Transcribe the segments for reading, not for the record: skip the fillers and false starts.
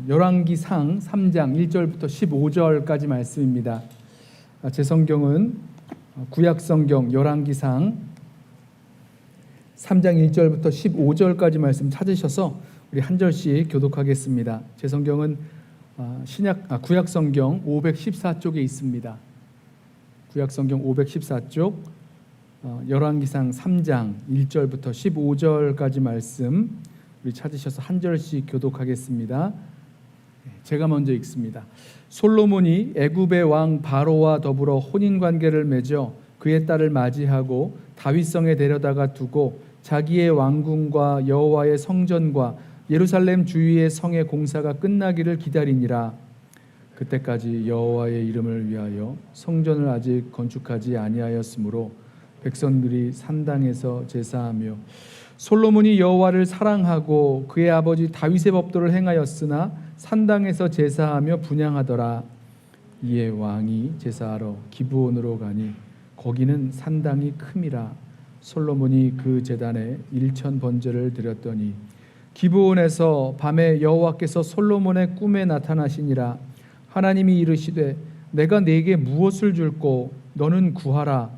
열왕기상 3장 1절부터 15절까지 말씀입니다. 제 성경은 구약성경 열왕기상 3장 1절부터 15절까지 말씀 찾으셔서 우리 한 절씩 교독하겠습니다. 제 성경은 구약성경 514쪽에 있습니다. 구약성경 514쪽 열왕기상 3장 1절부터 15절까지 말씀 우리 찾으셔서 한 절씩 교독하겠습니다. 제가 먼저 읽습니다. 솔로몬이 애굽의 왕 바로와 더불어 혼인관계를 맺어 그의 딸을 맞이하고 다윗성에 데려다가 두고 자기의 왕궁과 여호와의 성전과 예루살렘 주위의 성의 공사가 끝나기를 기다리니라. 그때까지 여호와의 이름을 위하여 성전을 아직 건축하지 아니하였으므로 백성들이 산당에서 제사하며 솔로몬이 여호와를 사랑하고 그의 아버지 다윗의 법도를 행하였으나 산당에서 제사하며 분향하더라. 이에 왕이 제사하러 기브온으로 가니 거기는 산당이 큼이라. 솔로몬이 그 제단에 1천 번제를 드렸더니 기브온에서 밤에 여호와께서 솔로몬의 꿈에 나타나시니라. 하나님이 이르시되 내가 네게 무엇을 줄꼬 너는 구하라.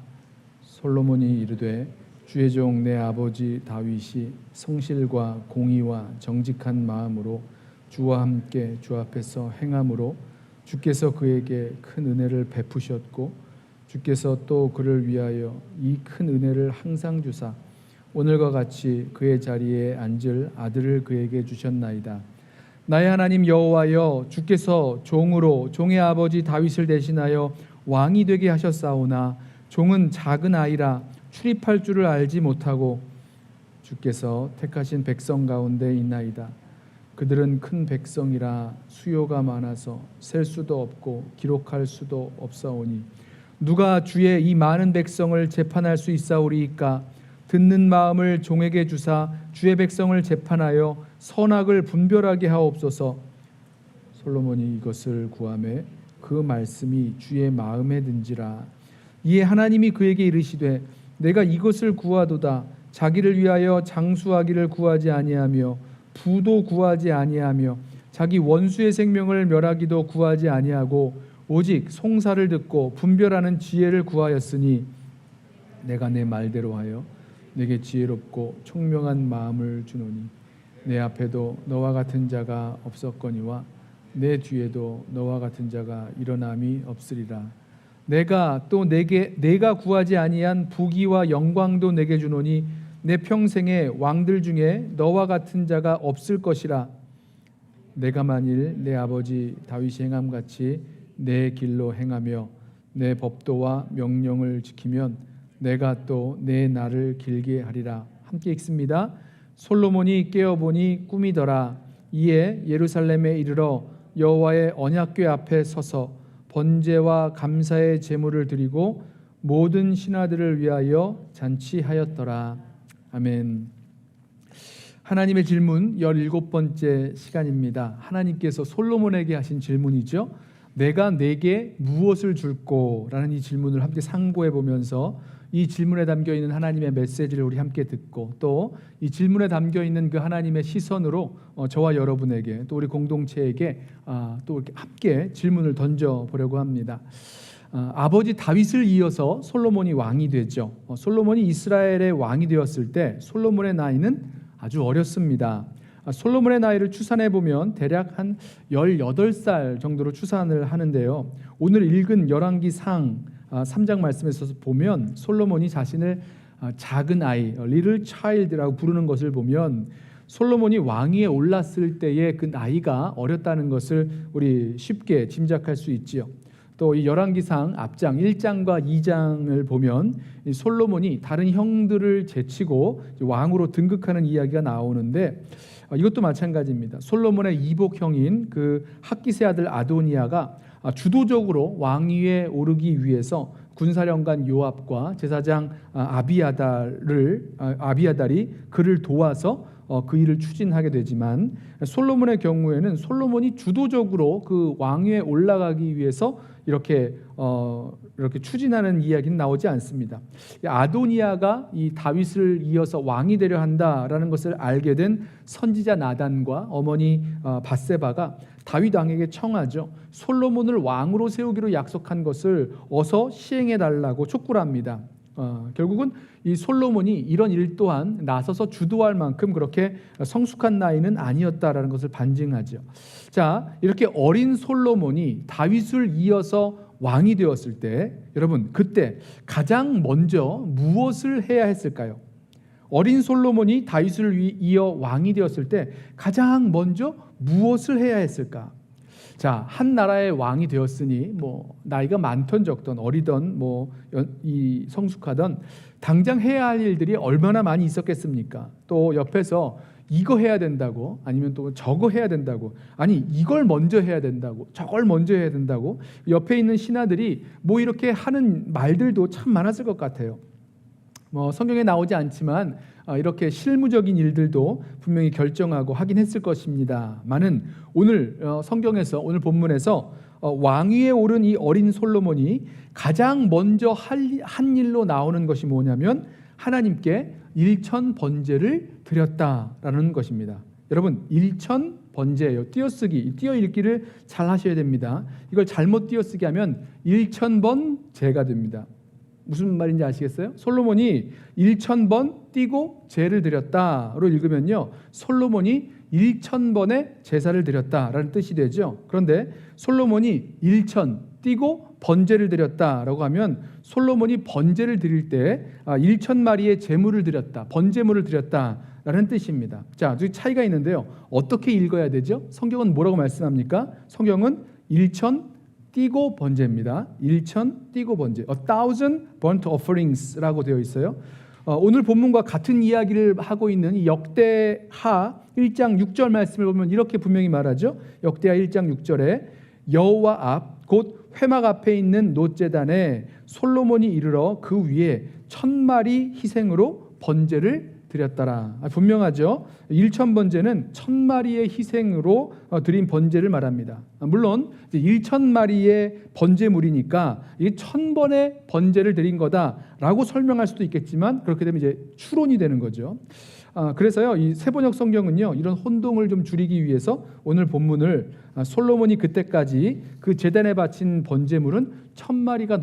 솔로몬이 이르되 주의 종 내 아버지 다윗이 성실과 공의와 정직한 마음으로 주와 함께 주 앞에서 행함으로 주께서 그에게 큰 은혜를 베푸셨고 주께서 또 그를 위하여 이 큰 은혜를 항상 주사 오늘과 같이 그의 자리에 앉을 아들을 그에게 주셨나이다. 나의 하나님 여호와여, 주께서 종으로 종의 아버지 다윗을 대신하여 왕이 되게 하셨사오나 종은 작은 아이라 출입할 줄을 알지 못하고 주께서 택하신 백성 가운데 있나이다. 그들은 큰 백성이라 수요가 많아서 셀 수도 없고 기록할 수도 없사오니 누가 주의 이 많은 백성을 재판할 수 있사오리이까? 듣는 마음을 종에게 주사 주의 백성을 재판하여 선악을 분별하게 하옵소서. 솔로몬이 이것을 구하매 그 말씀이 주의 마음에 든지라. 이에 하나님이 그에게 이르시되 내가 이것을 구하도다. 자기를 위하여 장수하기를 구하지 아니하며 부도 구하지 아니하며 자기 원수의 생명을 멸하기도 구하지 아니하고 오직 송사를 듣고 분별하는 지혜를 구하였으니 내가 내 말대로 하여 내게 지혜롭고 총명한 마음을 주노니 내 앞에도 너와 같은 자가 없었거니와 내 뒤에도 너와 같은 자가 일어남이 없으리라. 내가 또 내가 구하지 아니한 부귀와 영광도 내게 주노니 내 평생에 왕들 중에 너와 같은 자가 없을 것이라. 내가 만일 내 아버지 다윗이 행함같이 내 길로 행하며 내 법도와 명령을 지키면 내가 또 내 날을 길게 하리라. 함께 읽습니다. 솔로몬이 깨어보니 꿈이더라. 이에 예루살렘에 이르러 여호와의 언약궤 앞에 서서 번제와 감사의 제물을 드리고 모든 신하들을 위하여 잔치하였더라. 아멘. 하나님의 질문 17번째 시간입니다. 하나님께서 솔로몬에게 하신 질문이죠. 내가 네게 무엇을 줄꼬? 라는 이 질문을 함께 상고해 보면서 이 질문에 담겨있는 하나님의 메시지를 우리 함께 듣고 또 이 질문에 담겨있는 그 하나님의 시선으로 저와 여러분에게 또 우리 공동체에게 또 이렇게 함께 질문을 던져보려고 합니다. 아버지 다윗을 이어서 솔로몬이 왕이 되죠. 솔로몬이 이스라엘의 왕이 되었을 때 솔로몬의 나이는 아주 어렸습니다. 솔로몬의 나이를 추산해 보면 대략 한 18살 정도로 추산을 하는데요. 오늘 읽은 열왕기상 3장 말씀에서 보면 솔로몬이 자신을 작은 아이, little child라고 부르는 것을 보면 솔로몬이 왕위에 올랐을 때의 그 나이가 어렸다는 것을 우리 쉽게 짐작할 수 있지요. 또 이 열왕기상 앞장 1장과 2장을 보면 이 솔로몬이 다른 형들을 제치고 왕으로 등극하는 이야기가 나오는데 이것도 마찬가지입니다. 솔로몬의 이복 형인 그 학기세 아들 아도니아가 주도적으로 왕위에 오르기 위해서 군사령관 요압과 제사장 아비아달이 그를 도와서 그 일을 추진하게 되지만 솔로몬의 경우에는 솔로몬이 주도적으로 그 왕위에 올라가기 위해서 이렇게 추진하는 이야기는 나오지 않습니다. 아도니아가 이 다윗을 이어서 왕이 되려 한다라는 것을 알게 된 선지자 나단과 어머니 밧세바가 다윗 왕에게 청하죠. 솔로몬을 왕으로 세우기로 약속한 것을 어서 시행해 달라고 촉구를 합니다. 결국은 이 솔로몬이 이런 일 또한 나서서 주도할 만큼 그렇게 성숙한 나이는 아니었다라는 것을 반증하죠. 자, 이렇게 어린 솔로몬이 다윗을 이어서 왕이 되었을 때, 여러분 그때 가장 먼저 무엇을 해야 했을까요? 어린 솔로몬이 다윗을 이어 왕이 되었을 때 가장 먼저 무엇을 해야 했을까? 자, 한 나라의 왕이 되었으니 나이가 많던 적던 어리던 이 성숙하던 당장 해야 할 일들이 얼마나 많이 있었겠습니까? 또 옆에서 이거 해야 된다고, 아니면 또 저거 해야 된다고, 아니 이걸 먼저 해야 된다고, 저걸 먼저 해야 된다고, 옆에 있는 신하들이 이렇게 하는 말들도 참 많았을 것 같아요. 성경에 나오지 않지만 이렇게 실무적인 일들도 분명히 결정하고 하긴 했을 것입니다만은 오늘 성경에서, 오늘 본문에서 왕위에 오른 이 어린 솔로몬이 가장 먼저 한 일로 나오는 것이 뭐냐면 하나님께 일천 번제를 드렸다라는 것입니다. 여러분, 일천 번제예요. 띄어쓰기, 띄어읽기를 잘 하셔야 됩니다. 이걸 잘못 띄어쓰기 하면 1000번 제가 됩니다. 무슨 말인지 아시겠어요? 솔로몬이 1000번 띄고 제를 드렸다로 읽으면요, 솔로몬이 1000번의 제사를 드렸다라는 뜻이 되죠. 그런데 솔로몬이 1000 띄고 번제를 드렸다라고 하면 솔로몬이 번제를 드릴 때 1000마리의 제물을 드렸다, 번제물을 드렸다라는 뜻입니다. 자, 아주 차이가 있는데요. 어떻게 읽어야 되죠? 성경은 뭐라고 말씀합니까? 성경은 1000 띄고 번제입니다. 1000 띄고 번제, 1000 burnt offerings라고 되어 있어요. 오늘 본문과 같은 이야기를 하고 있는 이 역대하 1장 6절 말씀을 보면 이렇게 분명히 말하죠. 역대하 1장 6절에 여호와 앞 곧 회막 앞에 있는 놋제단에 솔로몬이 이르러 그 위에 1000마리 희생으로 번제를 드렸더라. 분명하죠. 1000번제는 1000마리의 희생으로 드린 번제를 말합니다. 물론 1000마리의 번제물이니까 이게 1000번의 번제를 드린 거다라고 설명할 수도 있겠지만 그렇게 되면 이제 추론이 되는 거죠. 그래서요, 이 세번역 성경은요, 이런 혼동을 좀 줄이기 위해서 오늘 본문을 솔로몬이 그때까지 그 제단에 바친 번제물은 1000마리가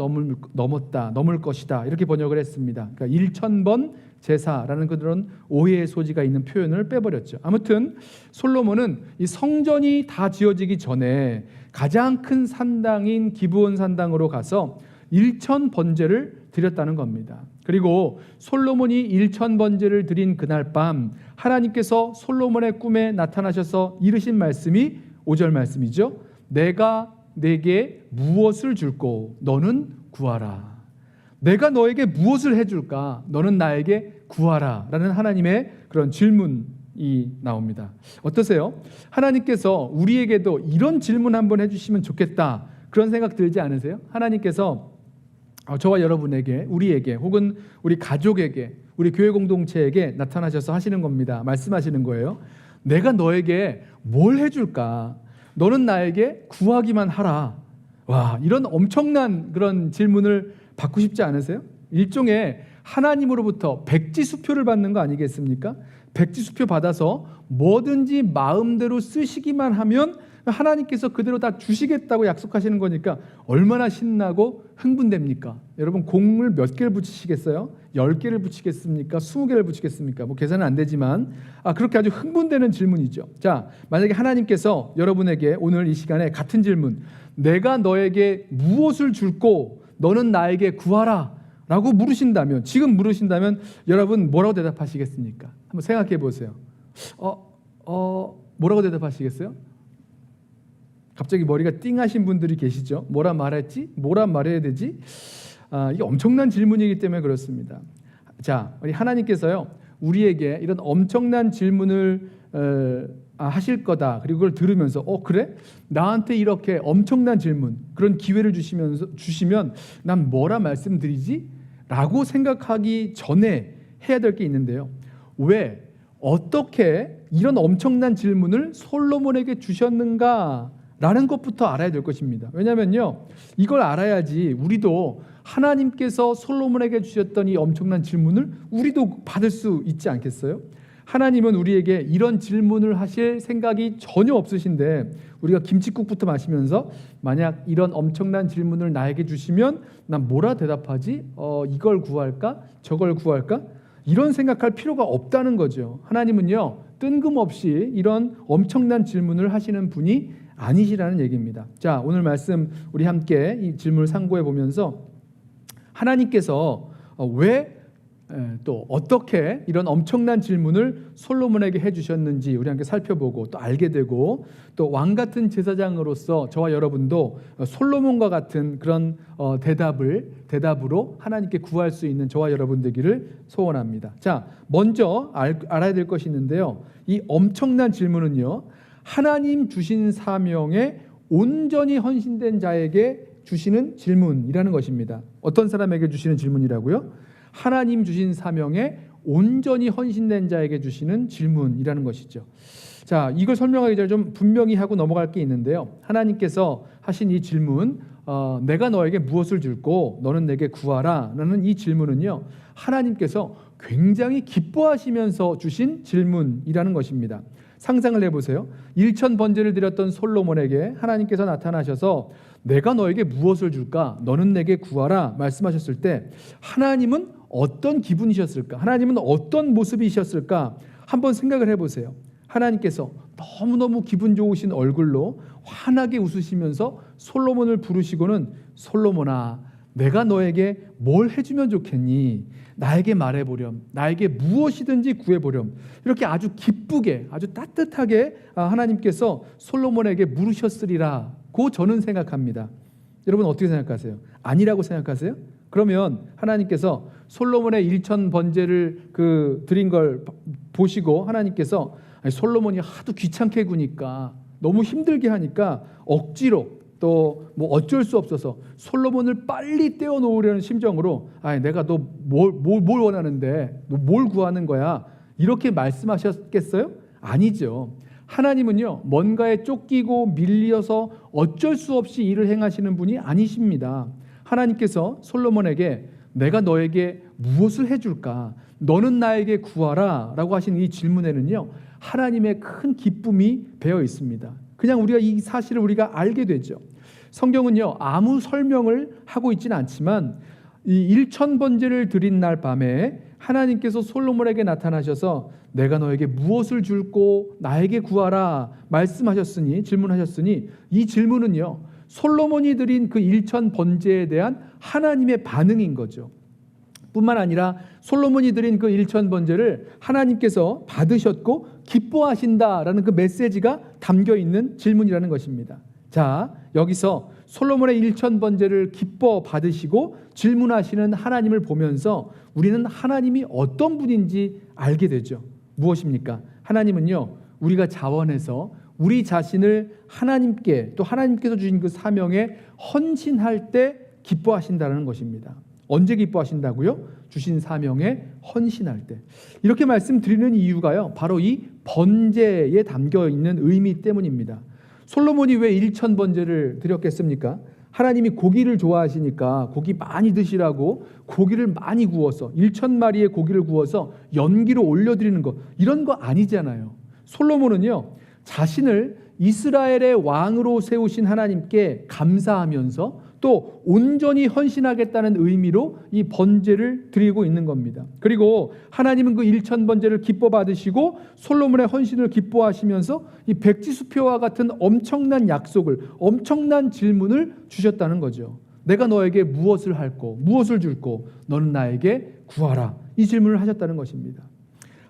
넘을 것이다, 이렇게 번역을 했습니다. 그러니까 1000번 제사라는 그런 오해의 소지가 있는 표현을 빼버렸죠. 아무튼 솔로몬은 이 성전이 다 지어지기 전에 가장 큰 산당인 기브온 산당으로 가서 1000 번제를 드렸다는 겁니다. 그리고 솔로몬이 1000 번제를 드린 그날 밤 하나님께서 솔로몬의 꿈에 나타나셔서 이르신 말씀이 5절 말씀이죠. 내가 내게 무엇을 줄꼬 너는 구하라. 내가 너에게 무엇을 해줄까? 너는 나에게 구하라 라는 하나님의 그런 질문이 나옵니다. 어떠세요? 하나님께서 우리에게도 이런 질문 한번 해주시면 좋겠다, 그런 생각 들지 않으세요? 하나님께서 저와 여러분에게, 우리에게, 혹은 우리 가족에게, 우리 교회 공동체에게 나타나셔서 하시는 겁니다. 말씀하시는 거예요. 내가 너에게 뭘 해줄까? 너는 나에게 구하기만 하라. 와, 이런 엄청난 그런 질문을 받고 싶지 않으세요? 일종의 하나님으로부터 백지수표를 받는 거 아니겠습니까? 백지수표 받아서 뭐든지 마음대로 쓰시기만 하면 하나님께서 그대로 다 주시겠다고 약속하시는 거니까 얼마나 신나고 흥분됩니까? 여러분, 공을 몇 개를 붙이시겠어요? 10개를 붙이겠습니까? 20개를 붙이겠습니까? 계산은 안 되지만 그렇게 아주 흥분되는 질문이죠. 자, 만약에 하나님께서 여러분에게 오늘 이 시간에 같은 질문, 내가 너에게 무엇을 줄꼬 너는 나에게 구하라 라고 물으신다면, 지금 물으신다면 여러분 뭐라고 대답하시겠습니까? 한번 생각해 보세요. 뭐라고 대답하시겠어요? 갑자기 머리가 띵하신 분들이 계시죠. 뭐라 말했지? 뭐라 말해야 되지? 이게 엄청난 질문이기 때문에 그렇습니다. 자, 우리 하나님께서요, 우리에게 이런 엄청난 질문을 하실 거다, 그리고 그걸 들으면서 그래? 나한테 이렇게 엄청난 질문, 그런 기회를 주시면 난 뭐라 말씀드리지? 라고 생각하기 전에 해야 될 게 있는데요. 왜 어떻게 이런 엄청난 질문을 솔로몬에게 주셨는가라는 것부터 알아야 될 것입니다. 왜냐하면요, 이걸 알아야지 우리도 하나님께서 솔로몬에게 주셨던 이 엄청난 질문을 우리도 받을 수 있지 않겠어요? 하나님은 우리에게 이런 질문을 하실 생각이 전혀 없으신데 우리가 김칫국부터 마시면서 만약 이런 엄청난 질문을 나에게 주시면 난 뭐라 대답하지? 이걸 구할까? 저걸 구할까? 이런 생각할 필요가 없다는 거죠. 하나님은요, 뜬금없이 이런 엄청난 질문을 하시는 분이 아니시라는 얘기입니다. 자, 오늘 말씀 우리 함께 이 질문을 상고해 보면서 하나님께서 왜 또 어떻게 이런 엄청난 질문을 솔로몬에게 해주셨는지 우리 함께 살펴보고 또 알게 되고, 또 왕 같은 제사장으로서 저와 여러분도 솔로몬과 같은 그런 대답으로 하나님께 구할 수 있는 저와 여러분 되기를 소원합니다. 자, 먼저 알아야 될 것이 있는데요, 이 엄청난 질문은요, 하나님 주신 사명에 온전히 헌신된 자에게 주시는 질문이라는 것입니다. 어떤 사람에게 주시는 질문이라고요? 하나님 주신 사명에 온전히 헌신된 자에게 주시는 질문이라는 것이죠. 자, 이걸 설명하기 전에 좀 분명히 하고 넘어갈 게 있는데요, 하나님께서 하신 이 질문, 내가 너에게 무엇을 줄고 너는 내게 구하라 라는 이 질문은요, 하나님께서 굉장히 기뻐하시면서 주신 질문이라는 것입니다. 상상을 해보세요. 1000번제를 드렸던 솔로몬에게 하나님께서 나타나셔서 내가 너에게 무엇을 줄까? 너는 내게 구하라 말씀하셨을 때 하나님은 어떤 기분이셨을까? 하나님은 어떤 모습이셨을까? 한번 생각을 해보세요. 하나님께서 너무너무 기분 좋으신 얼굴로 환하게 웃으시면서 솔로몬을 부르시고는, 솔로몬아, 내가 너에게 뭘 해주면 좋겠니? 나에게 말해보렴. 나에게 무엇이든지 구해보렴. 이렇게 아주 기쁘게, 아주 따뜻하게 하나님께서 솔로몬에게 물으셨으리라고 저는 생각합니다. 여러분 어떻게 생각하세요? 아니라고 생각하세요? 그러면 하나님께서 솔로몬의 1000번제를 드린 걸 보시고 하나님께서 솔로몬이 하도 귀찮게 구니까, 너무 힘들게 하니까 억지로 또 뭐 어쩔 수 없어서 솔로몬을 빨리 떼어놓으려는 심정으로 내가 너 뭘 원하는데 너 뭘 구하는 거야, 이렇게 말씀하셨겠어요? 아니죠. 하나님은요, 뭔가에 쫓기고 밀려서 어쩔 수 없이 일을 행하시는 분이 아니십니다. 하나님께서 솔로몬에게 내가 너에게 무엇을 해줄까? 너는 나에게 구하라 라고 하신 이 질문에는요, 하나님의 큰 기쁨이 배어 있습니다. 그냥 우리가 이 사실을 우리가 알게 되죠. 성경은요, 아무 설명을 하고 있지는 않지만 이 1000번제를 드린 날 밤에 하나님께서 솔로몬에게 나타나셔서 내가 너에게 무엇을 줄고 나에게 구하라 말씀하셨으니, 질문하셨으니, 이 질문은요, 솔로몬이 드린 그 1000번제에 대한 하나님의 반응인 거죠. 뿐만 아니라 솔로몬이 드린 그 1000번제를 하나님께서 받으셨고 기뻐하신다라는 그 메시지가 담겨 있는 질문이라는 것입니다. 자, 여기서 솔로몬의 1000번제를 기뻐 받으시고 질문하시는 하나님을 보면서 우리는 하나님이 어떤 분인지 알게 되죠. 무엇입니까? 하나님은요, 우리가 자원해서 우리 자신을 하나님께, 또 하나님께서 주신 그 사명에 헌신할 때 기뻐하신다는 것입니다. 언제 기뻐하신다고요? 주신 사명에 헌신할 때. 이렇게 말씀드리는 이유가요, 바로 이 번제에 담겨 있는 의미 때문입니다. 솔로몬이 왜 1000번제를 드렸겠습니까? 하나님이 고기를 좋아하시니까 고기 많이 드시라고 고기를 많이 구워서 1000마리의 고기를 구워서 연기로 올려드리는 거, 이런 거 아니잖아요. 솔로몬은요, 자신을 이스라엘의 왕으로 세우신 하나님께 감사하면서 또 온전히 헌신하겠다는 의미로 이 번제를 드리고 있는 겁니다. 그리고 하나님은 그 1000번제를 기뻐 받으시고 솔로몬의 헌신을 기뻐하시면서 이 백지수표와 같은 엄청난 약속을, 엄청난 질문을 주셨다는 거죠. 내가 너에게 무엇을 할고 무엇을 줄고 너는 나에게 구하라, 이 질문을 하셨다는 것입니다.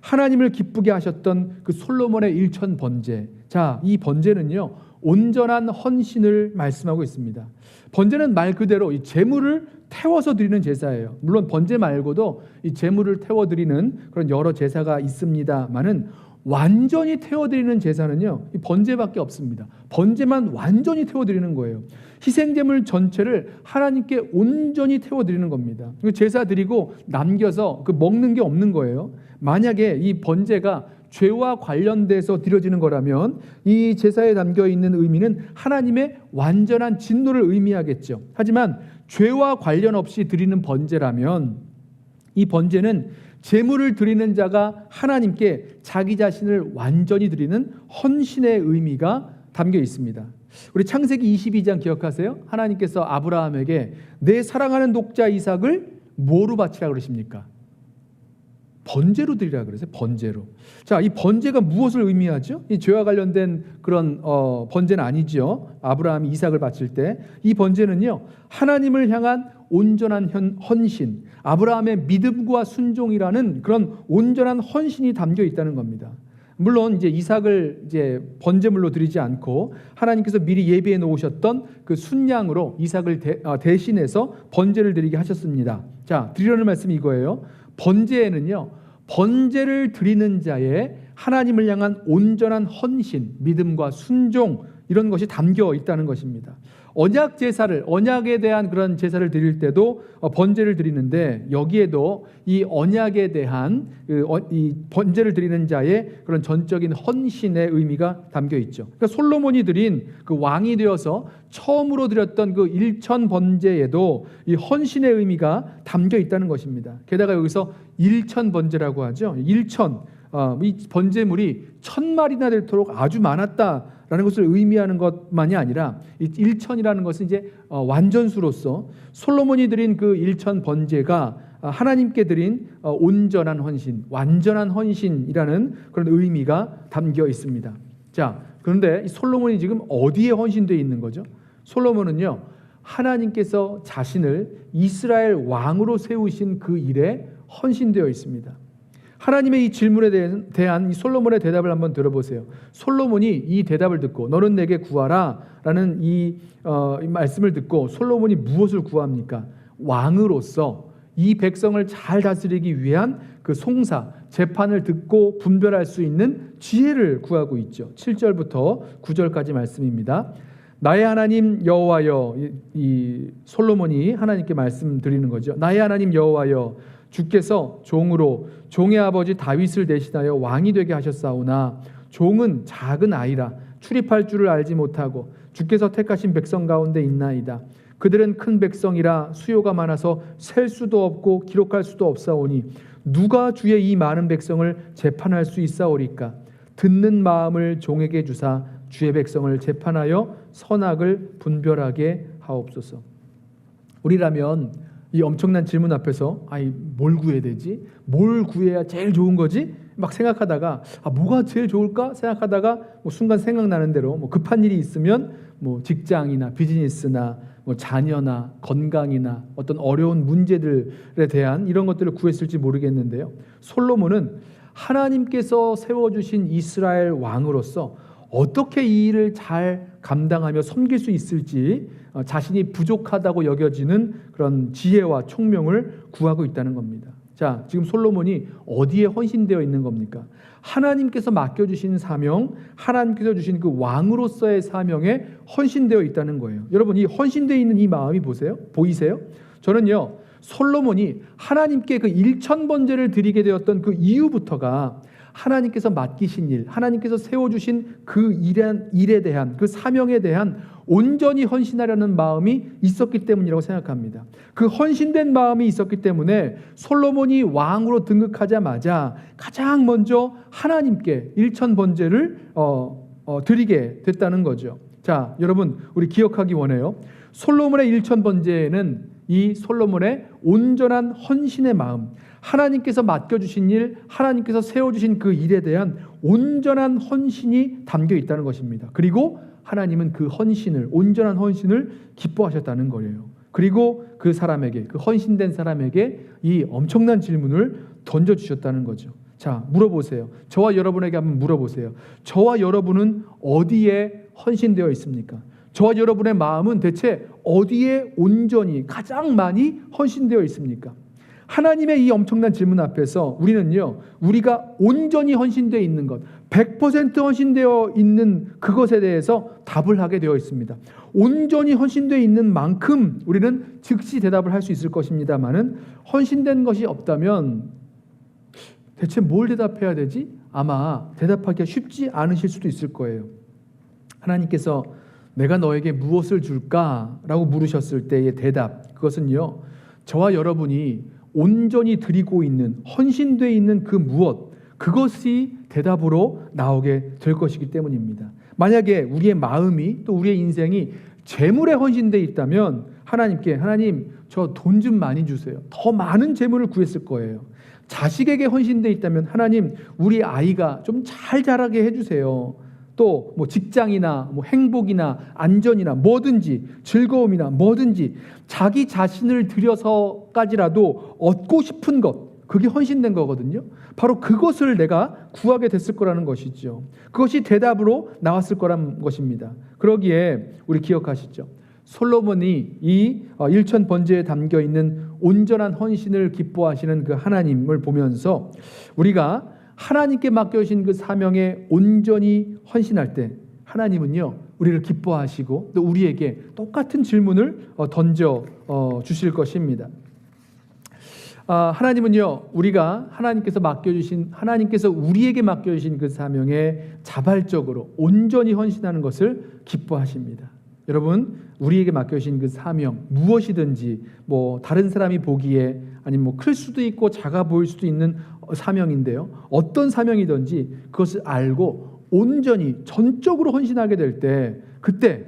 하나님을 기쁘게 하셨던 그 솔로몬의 1000번제. 자, 이 번제는요, 온전한 헌신을 말씀하고 있습니다. 번제는 말 그대로 이 제물을 태워서 드리는 제사예요. 물론 번제 말고도 이 제물을 태워 드리는 그런 여러 제사가 있습니다만은 완전히 태워 드리는 제사는요, 이 번제밖에 없습니다. 번제만 완전히 태워 드리는 거예요. 희생제물 전체를 하나님께 온전히 태워 드리는 겁니다. 제사 드리고 남겨서 그 먹는 게 없는 거예요. 만약에 이 번제가 죄와 관련돼서 드려지는 거라면 이 제사에 담겨 있는 의미는 하나님의 완전한 진노를 의미하겠죠. 하지만 죄와 관련 없이 드리는 번제라면 이 번제는 제물을 드리는 자가 하나님께 자기 자신을 완전히 드리는 헌신의 의미가 담겨 있습니다. 우리 창세기 22장 기억하세요? 하나님께서 아브라함에게 내 사랑하는 독자 이삭을 뭐로 바치라 그러십니까? 번제로 드리라 그러세요. 번제로. 자, 이 번제가 무엇을 의미하죠? 이 죄와 관련된 그런 번제는 아니죠. 아브라함이 이삭을 바칠 때 이 번제는요, 하나님을 향한 온전한 헌신, 아브라함의 믿음과 순종이라는 그런 온전한 헌신이 담겨 있다는 겁니다. 물론 이제 이삭을 이제 번제물로 드리지 않고 하나님께서 미리 예비해 놓으셨던 그 순양으로 이삭을 대신해서 번제를 드리게 하셨습니다. 자, 드리려는 말씀이 이거예요. 번제에는요, 번제를 드리는 자의 하나님을 향한 온전한 헌신, 믿음과 순종, 이런 것이 담겨 있다는 것입니다. 언약 제사를, 언약에 대한 그런 제사를 드릴 때도 번제를 드리는데, 여기에도 이 언약에 대한 이 번제를 드리는 자의 그런 전적인 헌신의 의미가 담겨 있죠. 그러니까 솔로몬이 드린 그 왕이 되어서 처음으로 드렸던 그 일천 번제에도 이 헌신의 의미가 담겨 있다는 것입니다. 게다가 여기서 일천 번제라고 하죠. 일천, 이 번제물이 1000마리나 되도록 아주 많았다라는 것을 의미하는 것만이 아니라 이 일천이라는 것은 이제 완전수로서 솔로몬이 드린 그 일천 번제가 하나님께 드린 온전한 헌신, 완전한 헌신이라는 그런 의미가 담겨 있습니다. 자, 그런데 이 솔로몬이 지금 어디에 헌신되어 있는 거죠? 솔로몬은요, 하나님께서 자신을 이스라엘 왕으로 세우신 그 일에 헌신되어 있습니다. 하나님의 이 질문에 대한 이 솔로몬의 대답을 한번 들어보세요. 솔로몬이 이 대답을 듣고 너는 내게 구하라 라는 이 말씀을 듣고 솔로몬이 무엇을 구합니까? 왕으로서 이 백성을 잘 다스리기 위한 그 송사, 재판을 듣고 분별할 수 있는 지혜를 구하고 있죠. 7절부터 9절까지 말씀입니다. 나의 하나님 여호와여, 이 솔로몬이 하나님께 말씀드리는 거죠. 나의 하나님 여호와여, 주께서 종으로 종의 아버지 다윗을 대신하여 왕이 되게 하셨사오나 종은 작은 아이라 출입할 줄을 알지 못하고 주께서 택하신 백성 가운데 있나이다. 그들은 큰 백성이라 수요가 많아서 셀 수도 없고 기록할 수도 없사오니 누가 주의 이 많은 백성을 재판할 수 있사오리까? 듣는 마음을 종에게 주사 주의 백성을 재판하여 선악을 분별하게 하옵소서. 우리라면 이 엄청난 질문 앞에서 뭘 구해야 되지? 뭘 구해야 제일 좋은 거지? 막 생각하다가 뭐가 제일 좋을까? 생각하다가 순간 생각나는 대로 급한 일이 있으면 직장이나 비즈니스나 자녀나 건강이나 어떤 어려운 문제들에 대한 이런 것들을 구했을지 모르겠는데요. 솔로몬은 하나님께서 세워주신 이스라엘 왕으로서 어떻게 이 일을 잘 감당하며 섬길 수 있을지 자신이 부족하다고 여겨지는 그런 지혜와 총명을 구하고 있다는 겁니다. 자, 지금 솔로몬이 어디에 헌신되어 있는 겁니까? 하나님께서 맡겨주신 사명, 하나님께서 주신 그 왕으로서의 사명에 헌신되어 있다는 거예요. 여러분, 이 헌신되어 있는 이 마음이 보이세요? 저는요, 솔로몬이 하나님께 그 1000번제를 드리게 되었던 그 이유부터가 하나님께서 맡기신 일, 하나님께서 세워주신 그 일에 대한, 그 사명에 대한 온전히 헌신하려는 마음이 있었기 때문이라고 생각합니다. 그 헌신된 마음이 있었기 때문에 솔로몬이 왕으로 등극하자마자 가장 먼저 하나님께 1000번제를 드리게 됐다는 거죠. 자, 여러분, 우리 기억하기 원해요. 솔로몬의 1000번제는 이 솔로몬의 온전한 헌신의 마음, 하나님께서 맡겨주신 일, 하나님께서 세워주신 그 일에 대한 온전한 헌신이 담겨 있다는 것입니다. 그리고 하나님은 그 헌신을, 온전한 헌신을 기뻐하셨다는 거예요. 그리고 그 사람에게, 그 헌신된 사람에게 이 엄청난 질문을 던져주셨다는 거죠. 자, 물어보세요. 저와 여러분에게 한번 물어보세요. 저와 여러분은 어디에 헌신되어 있습니까? 저와 여러분의 마음은 대체 어디에 온전히 가장 많이 헌신되어 있습니까? 하나님의 이 엄청난 질문 앞에서 우리는요, 우리가 온전히 헌신되어 있는 것, 100% 헌신되어 있는 그것에 대해서 답을 하게 되어 있습니다. 온전히 헌신되어 있는 만큼 우리는 즉시 대답을 할 수 있을 것입니다만은 헌신된 것이 없다면 대체 뭘 대답해야 되지? 아마 대답하기가 쉽지 않으실 수도 있을 거예요. 하나님께서 내가 너에게 무엇을 줄까? 라고 물으셨을 때의 대답, 그것은요, 저와 여러분이 온전히 드리고 있는, 헌신되어 있는 그 무엇, 그것이 대답으로 나오게 될 것이기 때문입니다. 만약에 우리의 마음이, 또 우리의 인생이 재물에 헌신되어 있다면 하나님께, 하나님 저 돈 좀 많이 주세요, 더 많은 재물을 구했을 거예요. 자식에게 헌신되어 있다면 하나님 우리 아이가 좀 잘 자라게 해주세요. 또 뭐 직장이나 뭐 행복이나 안전이나 뭐든지, 즐거움이나 뭐든지 자기 자신을 들여서까지라도 얻고 싶은 것, 그게 헌신된 거거든요. 바로 그것을 내가 구하게 됐을 거라는 것이죠. 그것이 대답으로 나왔을 거란 것입니다. 그러기에 우리 기억하시죠? 솔로몬이 이 일천 번제에 담겨 있는 온전한 헌신을 기뻐하시는 그 하나님을 보면서 우리가 하나님께 맡겨주신 그 사명에 온전히 헌신할 때 하나님은요, 우리를 기뻐하시고 또 우리에게 똑같은 질문을 던져 주실 것입니다. 하나님은요, 우리가 하나님께서 우리에게 맡겨주신 그 사명에 자발적으로 온전히 헌신하는 것을 기뻐하십니다. 여러분, 우리에게 맡겨주신 그 사명, 무엇이든지 뭐 다른 사람이 보기에 아니면 뭐 클 수도 있고 작아 보일 수도 있는 사명인데요, 어떤 사명이든지 그것을 알고 온전히 전적으로 헌신하게 될 때, 그때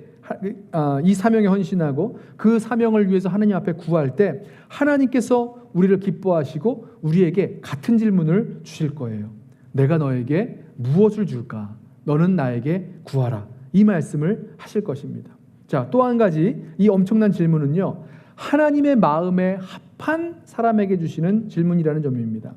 이 사명에 헌신하고 그 사명을 위해서 하나님 앞에 구할 때 하나님께서 우리를 기뻐하시고 우리에게 같은 질문을 주실 거예요. 내가 너에게 무엇을 줄까? 너는 나에게 구하라. 이 말씀을 하실 것입니다. 자, 또 한 가지, 이 엄청난 질문은요, 하나님의 마음에 합한 사람에게 주시는 질문이라는 점입니다.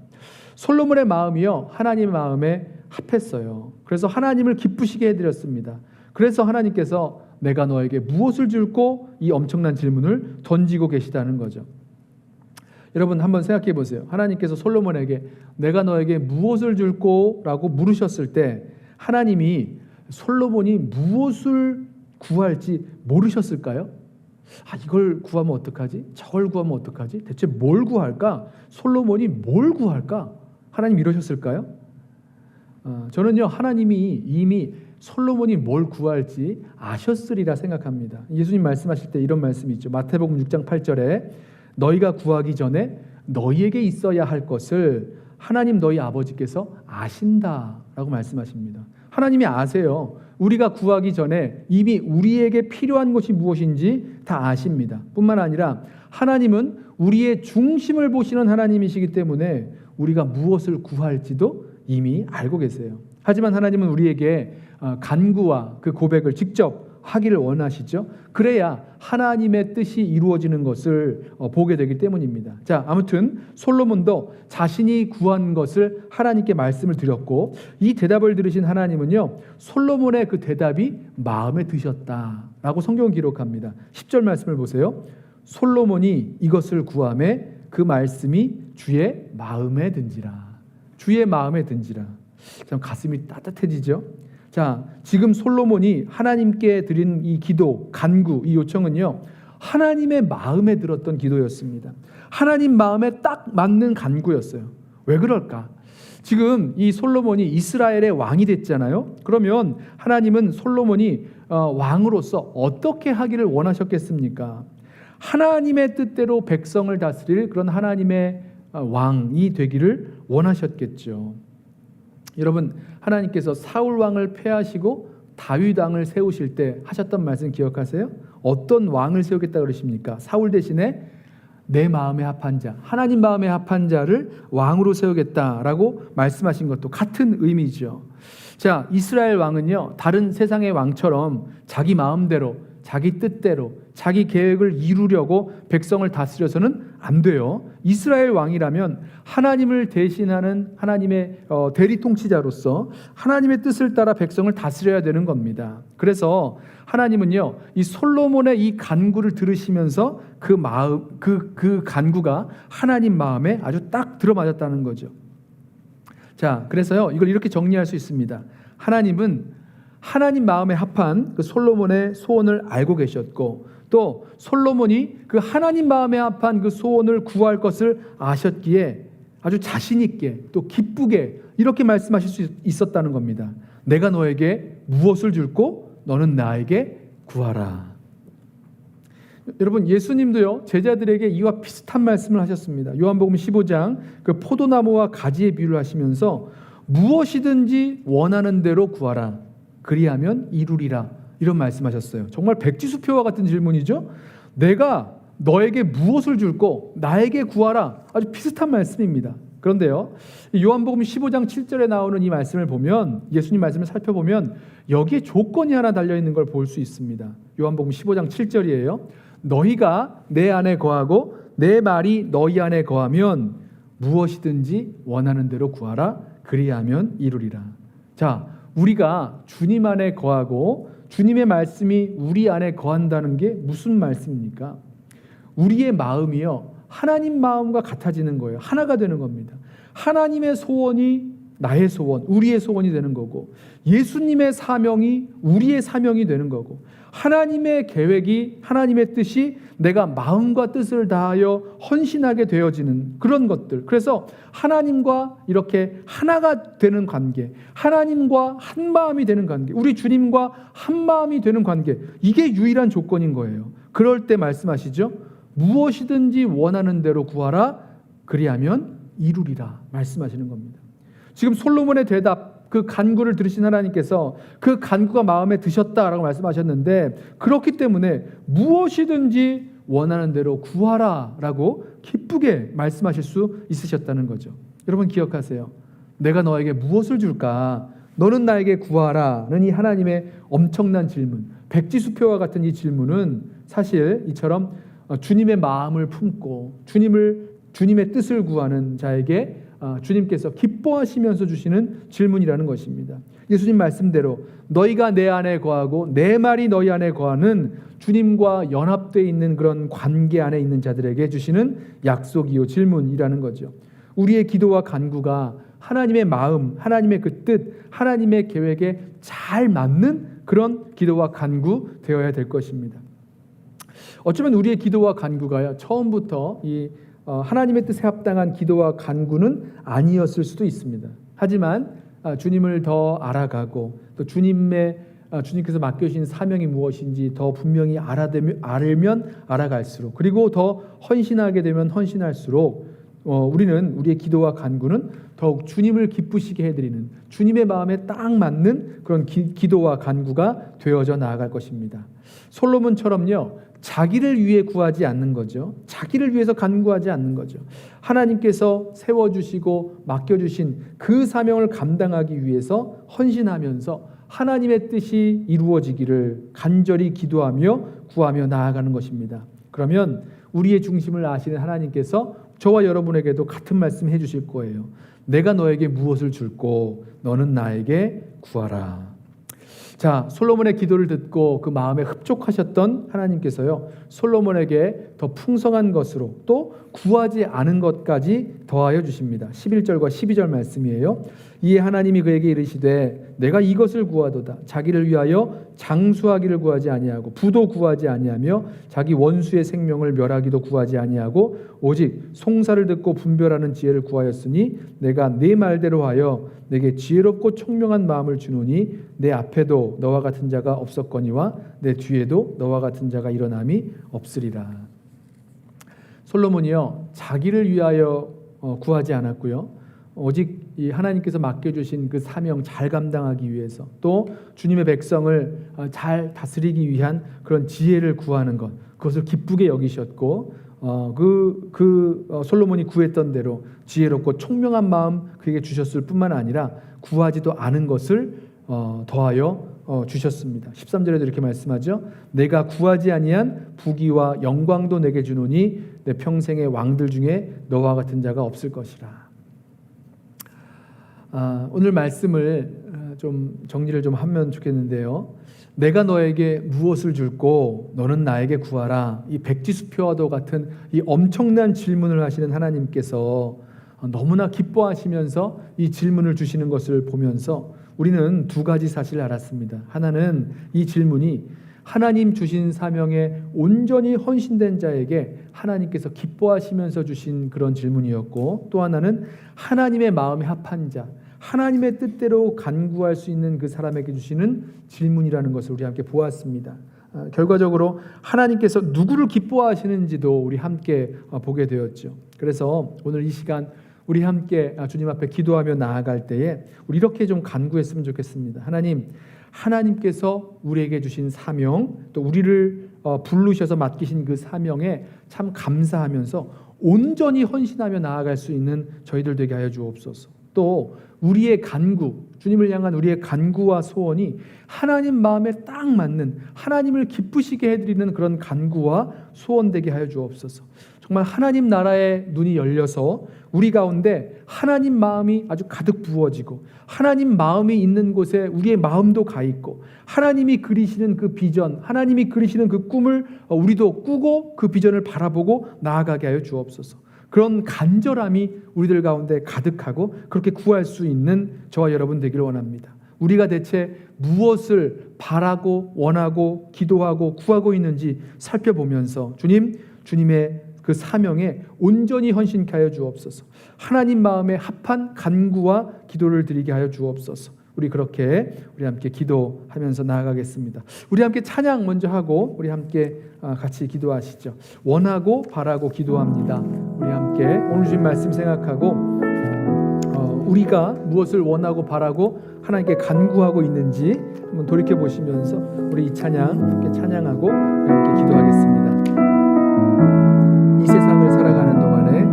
솔로몬의 마음이요, 하나님의 마음에 합했어요. 그래서 하나님을 기쁘시게 해드렸습니다. 그래서 하나님께서 내가 너에게 무엇을 줄고 이 엄청난 질문을 던지고 계시다는 거죠. 여러분 한번 생각해 보세요. 하나님께서 솔로몬에게 내가 너에게 무엇을 줄고? 라고 물으셨을 때 하나님이 솔로몬이 무엇을 구할지 모르셨을까요? 이걸 구하면 어떡하지? 저걸 구하면 어떡하지? 대체 뭘 구할까? 솔로몬이 뭘 구할까? 하나님 이러셨을까요? 저는요, 하나님이 이미 솔로몬이 뭘 구할지 아셨으리라 생각합니다. 예수님 말씀하실 때 이런 말씀이 있죠. 마태복음 6장 8절에 너희가 구하기 전에 너희에게 있어야 할 것을 하나님 너희 아버지께서 아신다라고 말씀하십니다. 하나님이 아세요. 우리가 구하기 전에 이미 우리에게 필요한 것이 무엇인지 다 아십니다. 뿐만 아니라 하나님은 우리의 중심을 보시는 하나님이시기 때문에 우리가 무엇을 구할지도 이미 알고 계세요. 하지만 하나님은 우리에게 간구와 그 고백을 직접 하기를 원하시죠. 그래야 하나님의 뜻이 이루어지는 것을 보게 되기 때문입니다. 자, 아무튼 솔로몬도 자신이 구한 것을 하나님께 말씀을 드렸고, 이 대답을 들으신 하나님은요, 솔로몬의 그 대답이 마음에 드셨다라고 성경은 기록합니다. 10절 말씀을 보세요. 솔로몬이 이것을 구하매 그 말씀이 주의 마음에 든지라. 주의 마음에 든지라. 참 가슴이 따뜻해지죠. 자, 지금 솔로몬이 하나님께 드린 이 기도, 간구, 이 요청은요, 하나님의 마음에 들었던 기도였습니다. 하나님 마음에 딱 맞는 간구였어요. 왜 그럴까? 지금 이 솔로몬이 이스라엘의 왕이 됐잖아요. 그러면 하나님은 솔로몬이 왕으로서 어떻게 하기를 원하셨겠습니까? 하나님의 뜻대로 백성을 다스릴 그런 하나님의 왕이 되기를 원하셨겠죠. 여러분, 하나님께서 사울 왕을 패하시고 다윗 왕을 세우실 때 하셨던 말씀 기억하세요? 어떤 왕을 세우겠다 그러십니까? 사울 대신에 내 마음에 합한 자, 하나님 마음에 합한 자를 왕으로 세우겠다라고 말씀하신 것도 같은 의미죠. 자, 이스라엘 왕은요, 다른 세상의 왕처럼 자기 마음대로, 자기 뜻대로, 자기 계획을 이루려고 백성을 다스려서는 안 돼요. 이스라엘 왕이라면 하나님을 대신하는 하나님의 대리 통치자로서 하나님의 뜻을 따라 백성을 다스려야 되는 겁니다. 그래서 하나님은요, 이 솔로몬의 이 간구를 들으시면서 그 마음, 그 간구가 하나님 마음에 아주 딱 들어맞았다는 거죠. 자, 그래서요, 이걸 이렇게 정리할 수 있습니다. 하나님은 하나님 마음에 합한 그 솔로몬의 소원을 알고 계셨고, 또 솔로몬이 그 하나님 마음에 합한 그 소원을 구할 것을 아셨기에 아주 자신 있게 또 기쁘게 이렇게 말씀하실 수 있었다는 겁니다. 내가 너에게 무엇을 줄고 너는 나에게 구하라. 여러분, 예수님도요 제자들에게 이와 비슷한 말씀을 하셨습니다. 요한복음 15장 그 포도나무와 가지의 비유를 하시면서 무엇이든지 원하는 대로 구하라 그리하면 이루리라, 이런 말씀하셨어요. 정말 백지수표와 같은 질문이죠. 내가 너에게 무엇을 줄고 나에게 구하라, 아주 비슷한 말씀입니다. 그런데요, 요한복음 15장 7절에 나오는 이 말씀을 보면, 예수님 말씀을 살펴보면 여기에 조건이 하나 달려있는 걸 볼 수 있습니다. 요한복음 15장 7절이에요. 너희가 내 안에 거하고 내 말이 너희 안에 거하면 무엇이든지 원하는 대로 구하라 그리하면 이루리라. 자, 우리가 주님 안에 거하고 주님의 말씀이 우리 안에 거한다는 게 무슨 말씀입니까? 우리의 마음이요 하나님 마음과 같아지는 거예요. 하나가 되는 겁니다. 하나님의 소원이 나의 소원, 우리의 소원이 되는 거고, 예수님의 사명이 우리의 사명이 되는 거고, 하나님의 계획이, 하나님의 뜻이 내가 마음과 뜻을 다하여 헌신하게 되어지는 그런 것들. 그래서 하나님과 이렇게 하나가 되는 관계, 하나님과 한 마음이 되는 관계, 우리 주님과 한 마음이 되는 관계, 이게 유일한 조건인 거예요. 그럴 때 말씀하시죠. 무엇이든지 원하는 대로 구하라 그리하면 이루리라 말씀하시는 겁니다. 지금 솔로몬의 대답, 그 간구를 들으신 하나님께서 그 간구가 마음에 드셨다라고 말씀하셨는데, 그렇기 때문에 무엇이든지 원하는 대로 구하라라고 기쁘게 말씀하실 수 있으셨다는 거죠. 여러분 기억하세요. 내가 너에게 무엇을 줄까? 너는 나에게 구하라는 이 하나님의 엄청난 질문, 백지수표와 같은 이 질문은 사실 이처럼 주님의 마음을 품고 주님의 뜻을 구하는 자에게 주님께서 기뻐하시면서 주시는 질문이라는 것입니다. 예수님 말씀대로 너희가 내 안에 거하고 내 말이 너희 안에 거하는 주님과 연합되어 있는 그런 관계 안에 있는 자들에게 주시는 약속이요 질문이라는 거죠. 우리의 기도와 간구가 하나님의 마음, 하나님의 그 뜻, 하나님의 계획에 잘 맞는 그런 기도와 간구 되어야 될 것입니다. 어쩌면 우리의 기도와 간구가 처음부터 이 하나님의 뜻에 합당한 기도와 간구는 아니었을 수도 있습니다. 하지만 주님을 더 알아가고 또 주님께서 맡겨주신 사명이 무엇인지 더 분명히 알면 알아갈수록, 그리고 더 헌신하게 되면 헌신할수록 우리는 우리의 기도와 간구는 더욱 주님을 기쁘시게 해드리는, 주님의 마음에 딱 맞는 그런 기도와 간구가 되어져 나아갈 것입니다. 솔로몬처럼요, 자기를 위해 구하지 않는 거죠. 자기를 위해서 간구하지 않는 거죠. 하나님께서 세워주시고 맡겨주신 그 사명을 감당하기 위해서 헌신하면서 하나님의 뜻이 이루어지기를 간절히 기도하며 구하며 나아가는 것입니다. 그러면 우리의 중심을 아시는 하나님께서 저와 여러분에게도 같은 말씀 해주실 거예요. 내가 너에게 무엇을 줄고 너는 나에게 구하라. 자, 솔로몬의 기도를 듣고 그 마음에 흡족하셨던 하나님께서요, 솔로몬에게 더 풍성한 것으로 또 구하지 않은 것까지 더하여 주십니다. 11절과 12절 말씀이에요. 이에 하나님이 그에게 이르시되 내가 이것을 구하도다. 자기를 위하여 장수하기를 구하지 아니하고 부도 구하지 아니하며 자기 원수의 생명을 멸하기도 구하지 아니하고 오직 송사를 듣고 분별하는 지혜를 구하였으니 내가 네 말대로 하여 내게 지혜롭고 총명한 마음을 주노니 내 앞에도 너와 같은 자가 없었거니와 내 뒤에도 너와 같은 자가 일어남이 없으리라. 솔로몬이요, 자기를 위하여 구하지 않았고요, 오직 이 하나님께서 맡겨주신 그 사명 잘 감당하기 위해서, 또 주님의 백성을 잘 다스리기 위한 그런 지혜를 구하는 것, 그것을 기쁘게 여기셨고, 솔로몬이 구했던 대로 지혜롭고 총명한 마음 그에게 주셨을 뿐만 아니라 구하지도 않은 것을 더하여 주셨습니다. 13절에도 이렇게 말씀하죠. 내가 구하지 아니한 부귀와 영광도 내게 주노니 내 평생의 왕들 중에 너와 같은 자가 없을 것이라. 오늘 말씀을 좀 정리를 좀 하면 좋겠는데요. 내가 너에게 무엇을 줄고 너는 나에게 구하라. 이 백지수표와도 같은 이 엄청난 질문을 하시는 하나님께서 너무나 기뻐하시면서 이 질문을 주시는 것을 보면서 우리는 두 가지 사실을 알았습니다. 하나는 이 질문이 하나님 주신 사명에 온전히 헌신된 자에게 하나님께서 기뻐하시면서 주신 그런 질문이었고, 또 하나는 하나님의 마음에 합한 자, 하나님의 뜻대로 간구할 수 있는 그 사람에게 주시는 질문이라는 것을 우리 함께 보았습니다. 결과적으로 하나님께서 누구를 기뻐하시는지도 우리 함께 보게 되었죠. 그래서 오늘 이 시간 우리 함께 주님 앞에 기도하며 나아갈 때에 우리 이렇게 좀 간구했으면 좋겠습니다. 하나님께서 우리에게 주신 사명, 또 우리를 부르셔서 맡기신 그 사명에 참 감사하면서 온전히 헌신하며 나아갈 수 있는 저희들 되게 하여 주옵소서. 또 우리의 간구, 주님을 향한 우리의 간구와 소원이 하나님 마음에 딱 맞는, 하나님을 기쁘시게 해드리는 그런 간구와 소원 되게 하여 주옵소서. 정말 하나님 나라의 눈이 열려서 우리 가운데 하나님 마음이 아주 가득 부어지고, 하나님 마음이 있는 곳에 우리의 마음도 가 있고, 하나님이 그리시는 그 비전, 하나님이 그리시는 그 꿈을 우리도 꾸고 그 비전을 바라보고 나아가게 하여 주옵소서. 그런 간절함이 우리들 가운데 가득하고 그렇게 구할 수 있는 저와 여러분 되기를 원합니다. 우리가 대체 무엇을 바라고 원하고 기도하고 구하고 있는지 살펴보면서 주님의 그 사명에 온전히 헌신케 하여 주옵소서. 하나님 마음에 합한 간구와 기도를 드리게 하여 주옵소서. 우리 그렇게 우리 함께 기도하면서 나아가겠습니다. 우리 함께 찬양 먼저 하고 우리 함께 같이 기도하시죠. 원하고 바라고 기도합니다. 우리 함께 오늘 주신 말씀 생각하고 우리가 무엇을 원하고 바라고 하나님께 간구하고 있는지 한번 돌이켜 보시면서 우리 이 찬양 함께 찬양하고 우리 함께 기도하겠습니다. 이 세상을 살아가는 동안에